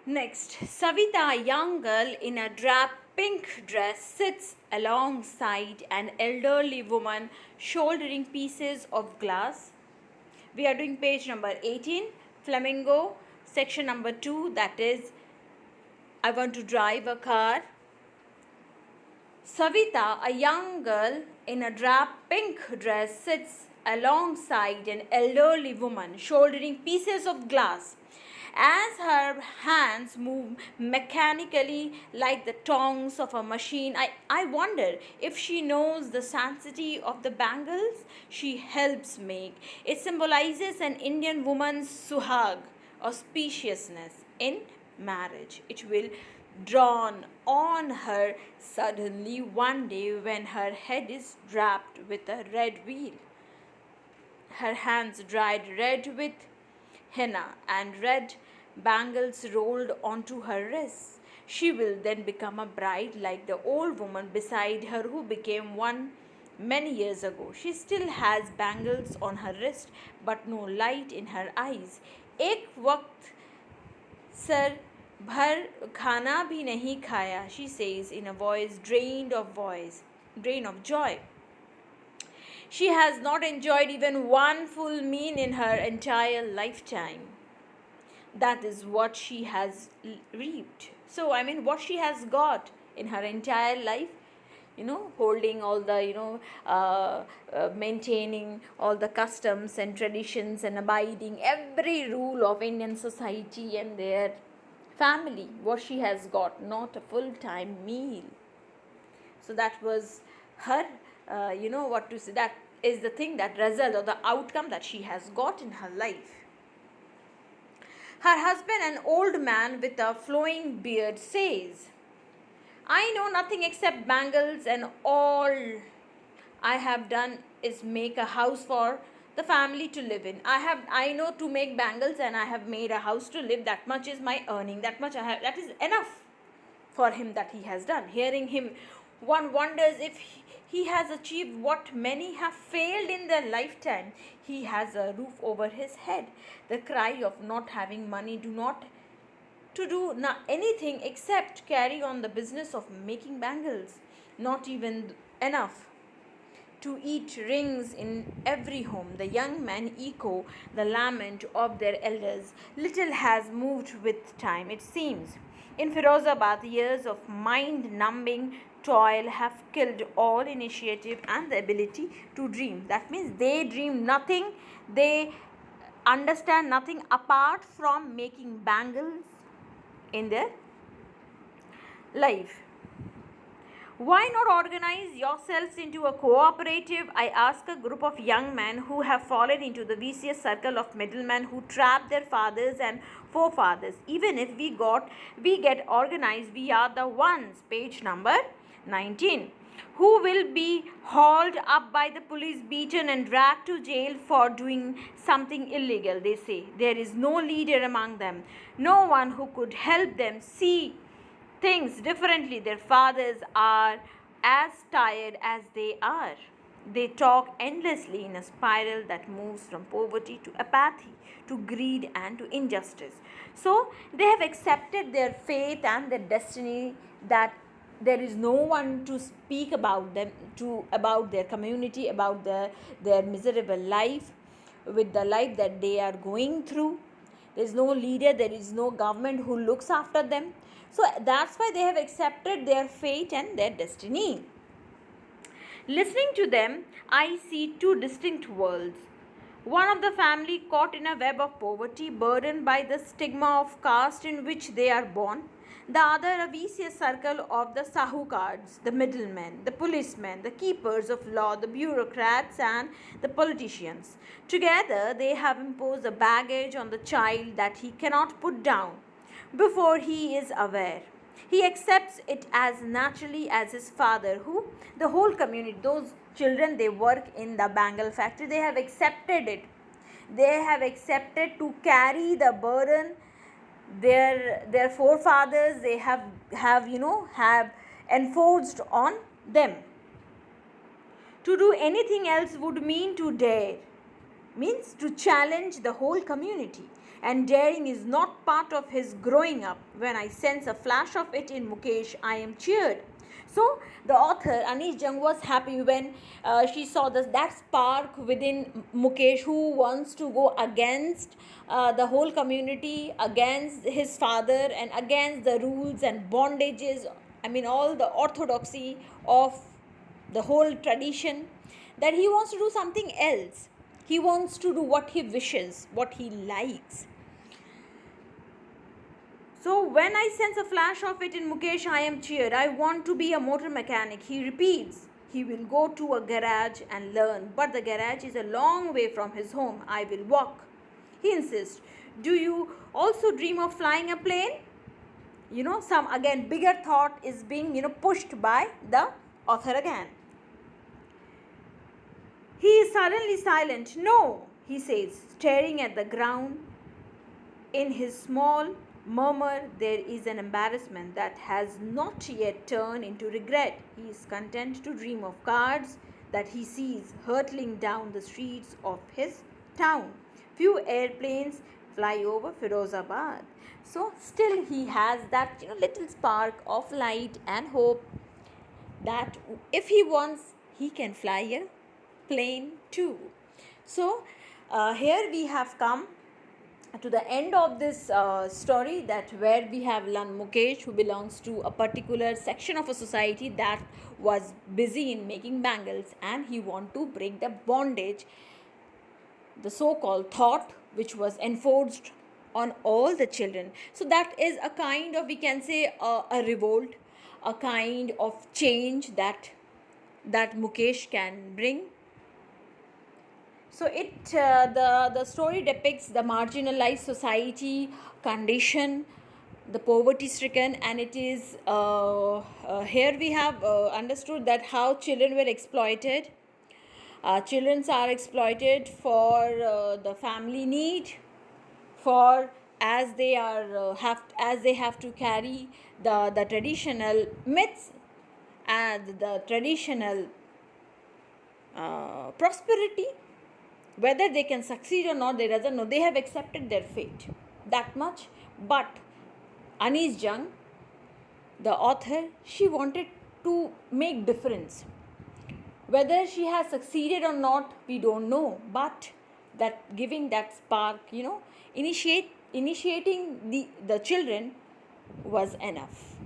Next, Savita, a young girl in a drab pink dress, sits alongside an elderly woman shouldering pieces of glass. We are doing page number 18, Flamingo, section number 2, that is, I want to drive a car. Savita, a young girl in a drab pink dress, sits alongside an elderly woman shouldering pieces of glass. As her hands move mechanically like the tongs of a machine, I wonder if she knows the sanctity of the bangles she helps make. It symbolizes an Indian woman's suhag, auspiciousness in marriage. It will dawn on her suddenly one day when her head is wrapped with a red veil, her hands dried red with henna, and red bangles rolled onto her wrists. She will then become a bride like the old woman beside her who became one many years ago. She still has bangles on her wrist but no light in her eyes. एक वक्त sir भर खाना भी नहीं खाया, she says in a voice drained of joy. She has not enjoyed even one full meal in her entire lifetime. That is what she has reaped. So, what she has got in her entire life, holding all the, maintaining all the customs and traditions and abiding every rule of Indian society and their family. What she has got, not a full-time meal. So that was her, what to say, that is the thing, that result or the outcome that she has got in her life. Her husband, an old man with a flowing beard, says, I know nothing except bangles, and all I have done is make a house for the family to live in. I know to make bangles, and I have made a house to live. That much is my earning. That much I have. That is enough for him that he has done. Hearing him, one wonders if he has achieved what many have failed in their lifetime. He has a roof over his head. The cry of not having money to do anything except carry on the business of making bangles. Not even enough to eat rings in every home. The young men echo the lament of their elders. Little has moved with time, it seems. In Firozabad, years of mind-numbing toil have killed all initiative and the ability to dream. That means they dream nothing, they understand nothing apart from making bangles in their life. Why not organize yourselves into a cooperative? I ask a group of young men who have fallen into the vicious circle of middlemen who trap their fathers and forefathers. Even if we get organized, we are the ones. Page number 19. Who will be hauled up by the police, beaten and dragged to jail for doing something illegal, they say. There is no leader among them, no one who could help them see things differently. Their fathers are as tired as they are. They talk endlessly in a spiral that moves from poverty to apathy, to greed and to injustice. So they have accepted their fate and their destiny, that there is no one to speak about them, about their community, about their miserable life, with the life that they are going through. There is no leader, there is no government who looks after them. So that's why they have accepted their fate and their destiny. Listening to them, I see two distinct worlds. One of the family caught in a web of poverty, burdened by the stigma of caste in which they are born. The other a vicious circle of the sahukards, the middlemen, the policemen, the keepers of law, the bureaucrats and the politicians. Together they have imposed a baggage on the child that he cannot put down before he is aware. He accepts it as naturally as his father, who, the whole community, those children, they work in the bangle factory, they have accepted it. They have accepted to carry the burden. Their forefathers, they have enforced on them. To do anything else would mean to dare, means to challenge the whole community. and daring is not part of his growing up. When I sense a flash of it in Mukesh, I am cheered. So the author Anish Jung was happy when she saw that spark within Mukesh, who wants to go against the whole community, against his father, and against the rules and bondages. I mean, all the orthodoxy of the whole tradition. That he wants to do something else. He wants to do what he wishes, what he likes. So when I sense a flash of it in Mukesh, I am cheered. I want to be a motor mechanic. He repeats. He will go to a garage and learn, but the garage is a long way from his home. I will walk. He insists. Do you also dream of flying a plane? Some again bigger thought is being pushed by the author again. He is suddenly silent. No, he says, staring at the ground. In his small murmur, there is an embarrassment that has not yet turned into regret. He is content to dream of cars that he sees hurtling down the streets of his town. Few airplanes fly over Firozabad. So still he has that little spark of light and hope that if he wants, he can fly a plane too. So here we have come to the end of this story, that where we have learned Mukesh, who belongs to a particular section of a society that was busy in making bangles, and he want to break the bondage, the so-called thought which was enforced on all the children. So that is a kind of, we can say, a revolt, a kind of change that Mukesh can bring. So the story depicts the marginalized society condition, the poverty stricken, and it is here we have understood that how children were exploited. Children are exploited for the family need, for as they have to carry the traditional myths and the traditional prosperity. Whether they can succeed or not, they doesn't know. They have accepted their fate, that much. But Anish Jung, the author, she wanted to make difference. Whether she has succeeded or not, we don't know. But that giving that spark, initiating the children was enough.